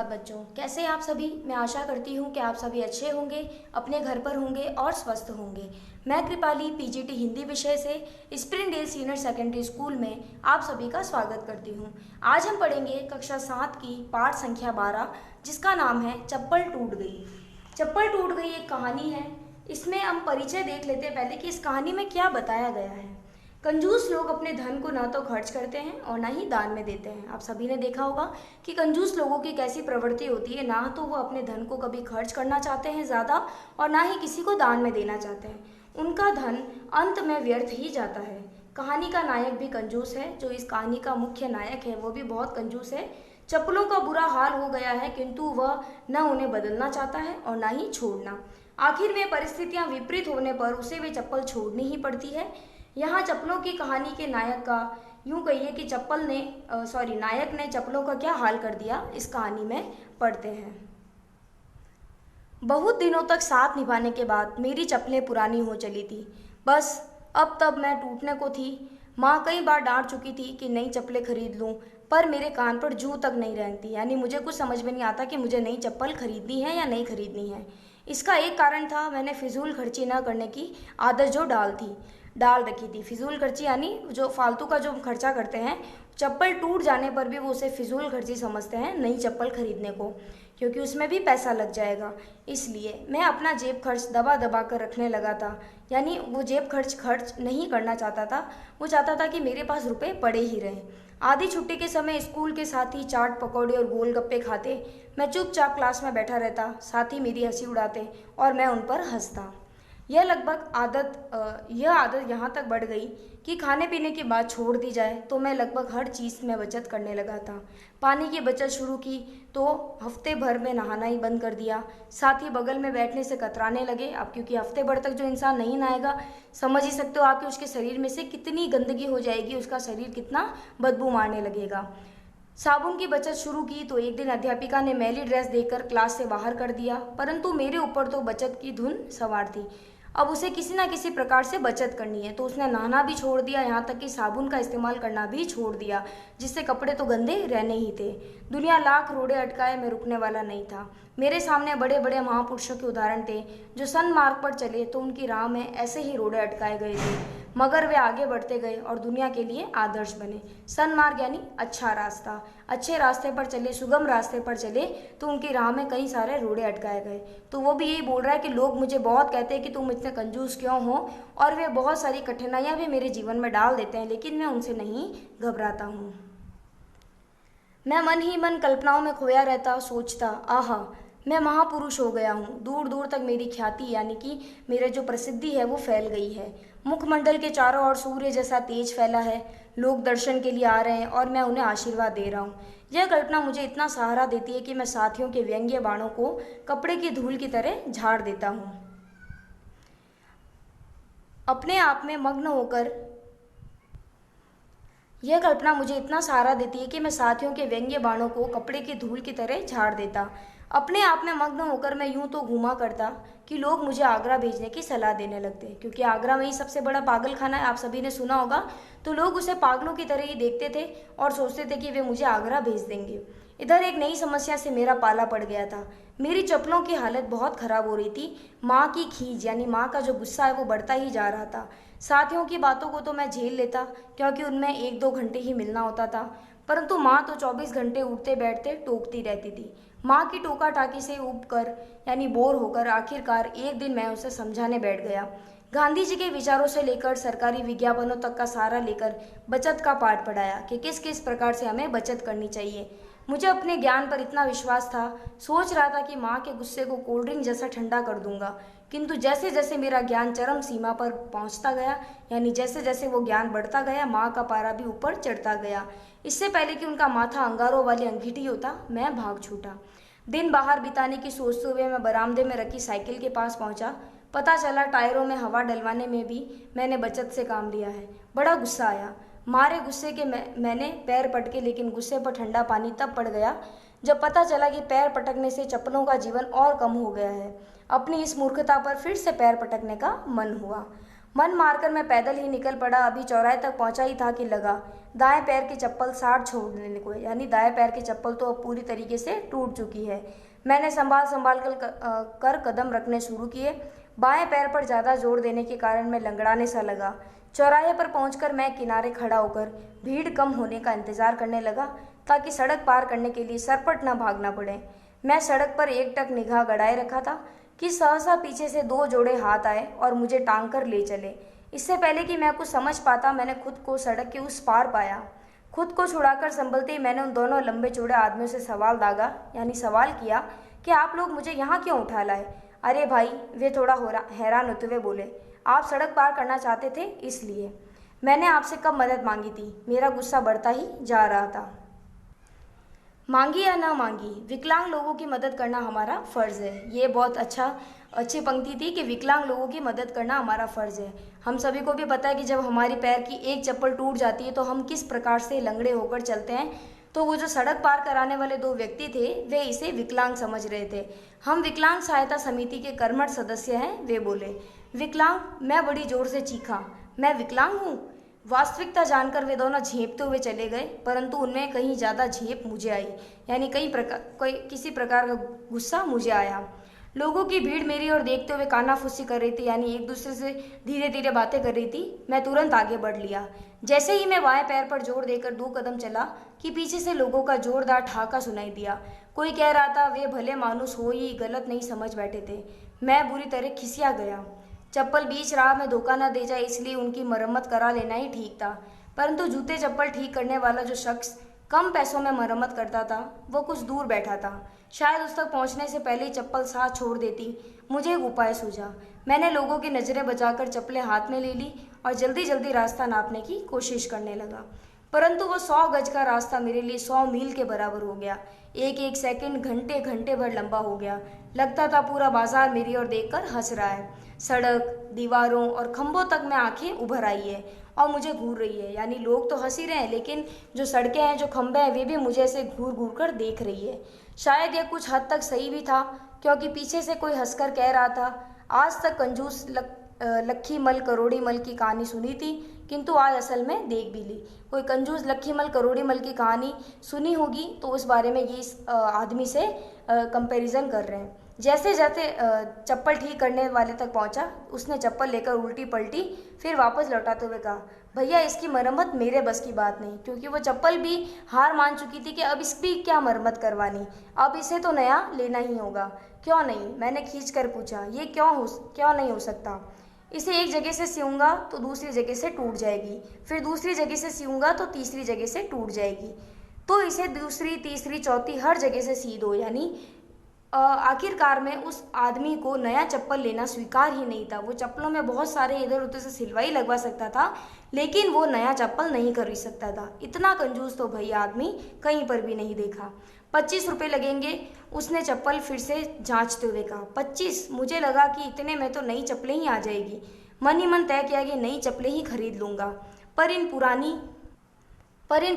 सुप्रभात बच्चों, कैसे हैं आप सभी। मैं आशा करती हूँ कि आप सभी अच्छे होंगे, अपने घर पर होंगे और स्वस्थ होंगे। मैं कृपाली पीजीटी हिंदी विषय से स्प्रिंगडेल सीनियर सेकेंडरी स्कूल में आप सभी का स्वागत करती हूँ। आज हम पढ़ेंगे कक्षा 7 की पाठ संख्या 12, जिसका नाम है चप्पल टूट गई। चप्पल टूट गई एक कहानी है। इसमें हम परिचय देख लेते हैं पहले कि इस कहानी में क्या बताया गया है। कंजूस लोग अपने धन को ना तो खर्च करते हैं और ना ही दान में देते हैं। आप सभी ने देखा होगा कि कंजूस लोगों की कैसी प्रवृत्ति होती है, ना तो वो अपने धन को कभी खर्च करना चाहते हैं ज़्यादा और ना ही किसी को दान में देना चाहते हैं। उनका धन अंत में व्यर्थ ही जाता है। कहानी का नायक भी कंजूस है। जो इस कहानी का मुख्य नायक है वो भी बहुत कंजूस है। चप्पलों का बुरा हाल हो गया है, किंतु वह न उन्हें बदलना चाहता है और ना ही छोड़ना। आखिर में परिस्थितियां विपरीत होने पर उसे वे चप्पल छोड़नी ही पड़ती है। यहाँ चप्पलों की कहानी के नायक का यूं कहिए कि नायक ने चप्पलों का क्या हाल कर दिया, इस कहानी में पढ़ते हैं। बहुत दिनों तक साथ निभाने के बाद मेरी चप्पलें पुरानी हो चली थी। बस अब तब मैं टूटने को थी। माँ कई बार डांट चुकी थी कि नई चप्पलें खरीद लूँ, पर मेरे कान पर जू तक नहीं रेंगती। यानी मुझे कुछ समझ में नहीं आता कि मुझे नई चप्पल खरीदनी है या नहीं खरीदनी है। इसका एक कारण था, मैंने फिजूल खर्ची न करने की आदत जो डाल रखी थी। फिजूल खर्ची यानी जो फालतू का जो खर्चा करते हैं, चप्पल टूट जाने पर भी वो उसे फिजूल खर्ची समझते हैं नई चप्पल खरीदने को, क्योंकि उसमें भी पैसा लग जाएगा। इसलिए मैं अपना जेब खर्च दबा दबा कर रखने लगा था। यानी वो जेब खर्च नहीं करना चाहता था। वो चाहता था कि मेरे पास रुपए पड़े ही रहें। आधी छुट्टी के समय स्कूल के साथी चाट पकौड़े और गोलगप्पे खाते। मैं चुपचाप क्लास में बैठा रहता। साथी मेरी हंसी उड़ाते और मैं उन पर हंसता। यह आदत यहाँ तक बढ़ गई कि खाने पीने की बात छोड़ दी जाए तो मैं लगभग हर चीज़ में बचत करने लगा था। पानी की बचत शुरू की तो हफ्ते भर में नहाना ही बंद कर दिया। साथ ही बगल में बैठने से कतराने लगे। अब क्योंकि हफ्ते भर तक जो इंसान नहीं नहाएगा, समझ ही सकते हो आप कि उसके शरीर में से कितनी गंदगी हो जाएगी, उसका शरीर कितना बदबू मारने लगेगा। साबुन की बचत शुरू की तो एक दिन अध्यापिका ने मैली ड्रेस देकर क्लास से बाहर कर दिया, परंतु मेरे ऊपर तो बचत की धुन सवार थी। अब उसे किसी ना किसी प्रकार से बचत करनी है, तो उसने नहाना भी छोड़ दिया, यहाँ तक कि साबुन का इस्तेमाल करना भी छोड़ दिया, जिससे कपड़े तो गंदे रहने ही थे। दुनिया लाख रोड़े अटकाए, मैं रुकने वाला नहीं था। मेरे सामने बड़े बड़े महापुरुषों के उदाहरण थे जो सन्मार्ग पर चले तो उनकी राह में ऐसे ही रोड़े अटकाए गए थे, मगर वे आगे बढ़ते गए और दुनिया के लिए आदर्श बने। सन्मार्ग यानी अच्छा रास्ता। अच्छे रास्ते पर चले, सुगम रास्ते पर चले तो उनकी राह में कई सारे रोड़े अटकाए गए। तो वो भी यही बोल रहा है कि लोग मुझे बहुत कहते हैं कि तुम इतने कंजूस क्यों हो, और वे बहुत सारी कठिनाइयाँ भी मेरे जीवन में डाल देते हैं, लेकिन मैं उनसे नहीं घबराता हूँ। मैं मन ही मन कल्पनाओं में खोया रहता, सोचता, आहा मैं महापुरुष हो गया हूँ। दूर दूर तक मेरी ख्याति यानी कि मेरे जो प्रसिद्धि है वो फैल गई है। मुखमंडल के चारों ओर सूर्य जैसा तेज फैला है। लोग दर्शन के लिए आ रहे हैं और मैं उन्हें आशीर्वाद दे रहा हूँ। यह कल्पना मुझे इतना सहारा देती है कि मैं साथियों के व्यंग्य बाणों को कपड़े की धूल की तरह झाड़ देता हूँ। अपने आप में मग्न होकर यह कल्पना मुझे इतना सहारा देती है कि मैं साथियों के व्यंग्य बाणों को कपड़े की धूल की तरह झाड़ देता। अपने आप में मग्न होकर मैं यूं तो घूमा करता कि लोग मुझे आगरा भेजने की सलाह देने लगते, क्योंकि आगरा में ही सबसे बड़ा पागल खाना है, आप सभी ने सुना होगा। तो लोग उसे पागलों की तरह ही देखते थे और सोचते थे कि वे मुझे आगरा भेज देंगे। इधर एक नई समस्या से मेरा पाला पड़ गया था। मेरी चप्पलों की हालत बहुत खराब हो रही थी। माँ की खीज यानी माँ का जो गुस्सा है वो बढ़ता ही जा रहा था। साथियों की बातों को तो मैं झेल लेता, क्योंकि उनमें 1-2 घंटे ही मिलना होता था, परंतु माँ तो 24 घंटे उठते बैठते टोकती रहती थी। माँ की टोका टाकी से उब कर यानी बोर होकर आखिरकार एक दिन मैं उसे समझाने बैठ गया। गांधी जी के विचारों से लेकर सरकारी विज्ञापनों तक का सहारा लेकर बचत का पाठ पढ़ाया कि किस किस प्रकार से हमें बचत करनी चाहिए। मुझे अपने ज्ञान पर इतना विश्वास था, सोच रहा था कि माँ के गुस्से को कोल्ड ड्रिंक जैसा ठंडा कर दूंगा, किंतु जैसे जैसे मेरा ज्ञान चरम सीमा पर पहुंचता गया, यानी जैसे जैसे वो ज्ञान बढ़ता गया, माँ का पारा भी ऊपर चढ़ता गया। इससे पहले कि उनका माथा अंगारों वाली अंगीठी होता, मैं भाग छूटा। दिन बाहर बिताने की सोचते हुए मैं बरामदे में रखी साइकिल के पास पहुंचा। पता चला टायरों में हवा डलवाने में भी मैंने बचत से काम लिया है। बड़ा गुस्सा आया। मारे गुस्से के मैंने पैर पटके, लेकिन गुस्से पर ठंडा पानी तब पड़ गया जब पता चला कि पैर पटकने से चप्पलों का जीवन और कम हो गया है। अपनी इस मूर्खता पर फिर से पैर पटकने का मन हुआ। मन मारकर मैं पैदल ही निकल पड़ा। अभी चौराहे तक पहुंचा ही था कि लगा दाएं पैर की चप्पल साड़ छोड़ने को, यानी दाएं पैर की चप्पल तो अब पूरी तरीके से टूट चुकी है। मैंने संभाल संभाल कर कदम रखने शुरू किए। बाएं पैर पर ज़्यादा जोर देने के कारण मैं लंगड़ाने सा लगा। चौराहे पर पहुंचकर मैं किनारे खड़ा होकर भीड़ कम होने का इंतजार करने लगा, ताकि सड़क पार करने के लिए सरपट न भागना पड़े। मैं सड़क पर एकटक निगाह गड़ाए रखा था कि सहसा पीछे से दो जोड़े हाथ आए और मुझे टांग कर ले चले। इससे पहले कि मैं कुछ समझ पाता, मैंने खुद को सड़क के उस पार पाया। खुद को छुड़ाकर संभलते ही मैंने उन दोनों लंबे चौड़े आदमियों से सवाल दागा, यानी सवाल किया कि आप लोग मुझे यहाँ क्यों उठा लाए। अरे भाई, वे थोड़ा हैरान होते हुए बोले, आप सड़क पार करना चाहते थे इसलिए। मैंने आपसे कब मदद मांगी थी। मेरा गुस्सा बढ़ता ही जा रहा था। मांगी या ना मांगी, विकलांग लोगों की मदद करना हमारा फ़र्ज़ है। ये बहुत अच्छी पंक्ति थी कि विकलांग लोगों की मदद करना हमारा फ़र्ज़ है। हम सभी को भी पता है कि जब हमारी पैर की एक चप्पल टूट जाती है तो हम किस प्रकार से लंगड़े होकर चलते हैं। तो वो जो सड़क पार कराने वाले दो व्यक्ति थे, वे इसे विकलांग समझ रहे थे। हम विकलांग सहायता समिति के कर्मठ सदस्य हैं, वे बोले। विकलांग, मैं बड़ी जोर से चीखा, मैं विकलांग हूँ। वास्तविकता जानकर वे दोनों झेंपते हुए चले गए, परंतु उनमें कहीं ज़्यादा झेप मुझे आई, यानी किसी प्रकार का गुस्सा मुझे आया। लोगों की भीड़ मेरी ओर देखते हुए कानाफूसी कर रही थी, यानी एक दूसरे से धीरे धीरे बातें कर रही थी। मैं तुरंत आगे बढ़ लिया। जैसे ही मैं बाएं पैर पर जोर देकर 2 कदम चला कि पीछे से लोगों का जोरदार ठहाका सुनाई दिया। कोई कह रहा था, वे भले मानुस हो ही गलत नहीं समझ बैठे थे। मैं बुरी तरह खिसिया गया। चप्पल बीच राह में धोखा न दे जाए, इसलिए उनकी मरम्मत करा लेना ही ठीक था। परंतु जूते चप्पल ठीक करने वाला जो शख्स कम पैसों में मरम्मत करता था, वो कुछ दूर बैठा था। शायद उस तक पहुंचने से पहले ही चप्पल साथ छोड़ देती। मुझे एक उपाय सूझा। मैंने लोगों की नज़रें बचाकर चप्पलें हाथ में ले ली और जल्दी जल्दी रास्ता नापने की कोशिश करने लगा। परंतु वो 100 गज का रास्ता मेरे लिए 100 मील के बराबर हो गया। एक एक सेकंड घंटे घंटे भर लंबा हो गया। लगता था पूरा बाजार मेरी ओर देखकर हंस रहा है। सड़क, दीवारों और खंभों तक में आंखें उभर आई है और मुझे घूर रही है, यानी लोग तो हंस ही रहे हैं, लेकिन जो सड़कें हैं, जो खंभे हैं, वे भी मुझे ऐसे घूर घूर कर देख रही है। शायद यह कुछ हद तक सही भी था, क्योंकि पीछे से कोई हंसकर कह रहा था, आज तक कंजूस लक्खी मल करोड़ी मल की कहानी सुनी थी, किंतु आज असल में देख भी ली। कोई कंजूस लक्खी मल करोड़ी मल की कहानी सुनी होगी तो उस बारे में ये इस आदमी से कंपैरिजन कर रहे हैं। जैसे जैसे चप्पल ठीक करने वाले तक पहुंचा, उसने चप्पल लेकर उल्टी पलटी, फिर वापस लौटाते हुए कहा, भैया इसकी मरम्मत मेरे बस की बात नहीं, क्योंकि वो चप्पल भी हार मान चुकी थी कि अब इसकी क्या मरम्मत करवानी, अब इसे तो नया लेना ही होगा। क्यों नहीं, मैंने खींच कर पूछा, ये क्यों नहीं हो सकता। इसे एक जगह से सियूंगा तो दूसरी जगह से टूट जाएगी, फिर दूसरी जगह से सियूंगा तो तीसरी जगह से टूट जाएगी, तो इसे दूसरी तीसरी चौथी हर जगह से सी दो। यानी आखिरकार में उस आदमी को नया चप्पल लेना स्वीकार ही नहीं था। वो चप्पलों में बहुत सारे इधर उधर से सिलवाई लगवा सकता था, लेकिन वो नया चप्पल नहीं खरीद सकता था। इतना कंजूस तो भैया आदमी कहीं पर भी नहीं देखा। 25 रुपये लगेंगे, उसने चप्पल फिर से जांचते हुए कहा। 25? मुझे लगा कि इतने में तो नई चप्पलें ही आ जाएगी। मन ही मन तय किया कि नई चप्पलें ही खरीद लूँगा, पर इन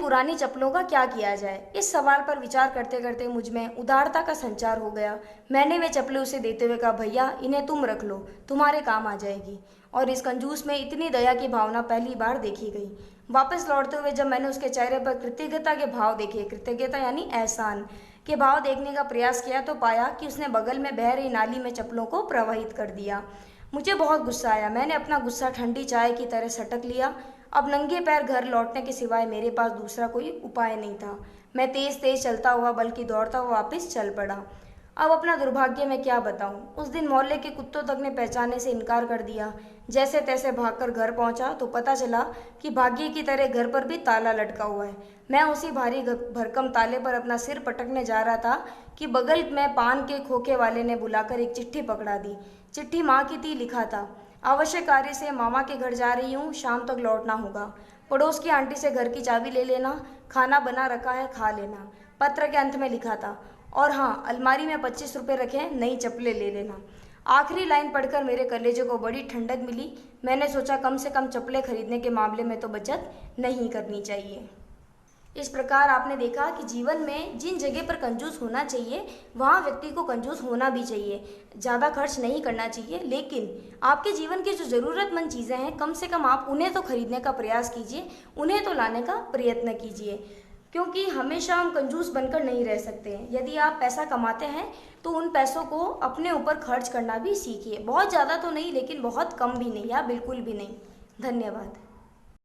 पुरानी चप्पलों का क्या किया जाए। इस सवाल पर विचार करते करते मुझ में उदारता का संचार हो गया। मैंने वे चप्पलें उसे देते हुए कहा, भैया इन्हें तुम रख लो, तुम्हारे काम आ जाएगी। और इस कंजूस में इतनी दया की भावना पहली बार देखी गई। वापस लौटते हुए जब मैंने उसके चेहरे पर कृतज्ञता के भाव देखे, कृतज्ञता यानी एहसान के भाव देखने का प्रयास किया, तो पाया कि उसने बगल में बह रही नाली में चप्पलों को प्रवाहित कर दिया। मुझे बहुत गुस्सा आया। मैंने अपना गुस्सा ठंडी चाय की तरह सटक लिया। अब नंगे पैर घर लौटने के सिवाय मेरे पास दूसरा कोई उपाय नहीं था। मैं तेज तेज चलता हुआ, बल्कि दौड़ता हुआ वापस चल पड़ा। अब अपना दुर्भाग्य मैं क्या बताऊं। उस दिन मोहल्ले के कुत्तों तक ने पहचानने से इनकार कर दिया। जैसे तैसे भागकर घर पहुंचा तो पता चला कि भाग्य की तरह घर पर भी ताला लटका हुआ है। मैं उसी भारी भरकम ताले पर अपना सिर पटकने जा रहा था कि बगल में पान के खोखे वाले ने बुलाकर एक चिट्ठी पकड़ा दी। चिट्ठी माँ की थी। लिखा था, आवश्यक कार्य से मामा के घर जा रही हूँ, शाम तक लौटना होगा। पड़ोस की आंटी से घर की चाबी ले लेना, खाना बना रखा है, खा लेना। पत्र के अंत में लिखा था, और हाँ, अलमारी में 25 रुपये रखे, नई चप्पलें ले लेना। आखिरी लाइन पढ़कर मेरे कलेजे को बड़ी ठंडक मिली। मैंने सोचा कम से कम चप्पलें खरीदने के मामले में तो बचत नहीं करनी चाहिए। इस प्रकार आपने देखा कि जीवन में जिन जगह पर कंजूस होना चाहिए वहाँ व्यक्ति को कंजूस होना भी चाहिए। ज़्यादा खर्च नहीं करना चाहिए, लेकिन आपके जीवन की जो ज़रूरतमंद चीज़ें हैं कम से कम आप उन्हें तो खरीदने का प्रयास कीजिए, उन्हें तो लाने का प्रयत्न कीजिए, क्योंकि हमेशा हम कंजूस बनकर नहीं रह सकते हैं। यदि आप पैसा कमाते हैं तो उन पैसों को अपने ऊपर खर्च करना भी सीखिए। बहुत ज़्यादा तो नहीं, लेकिन बहुत कम भी नहीं या बिल्कुल भी नहीं। धन्यवाद।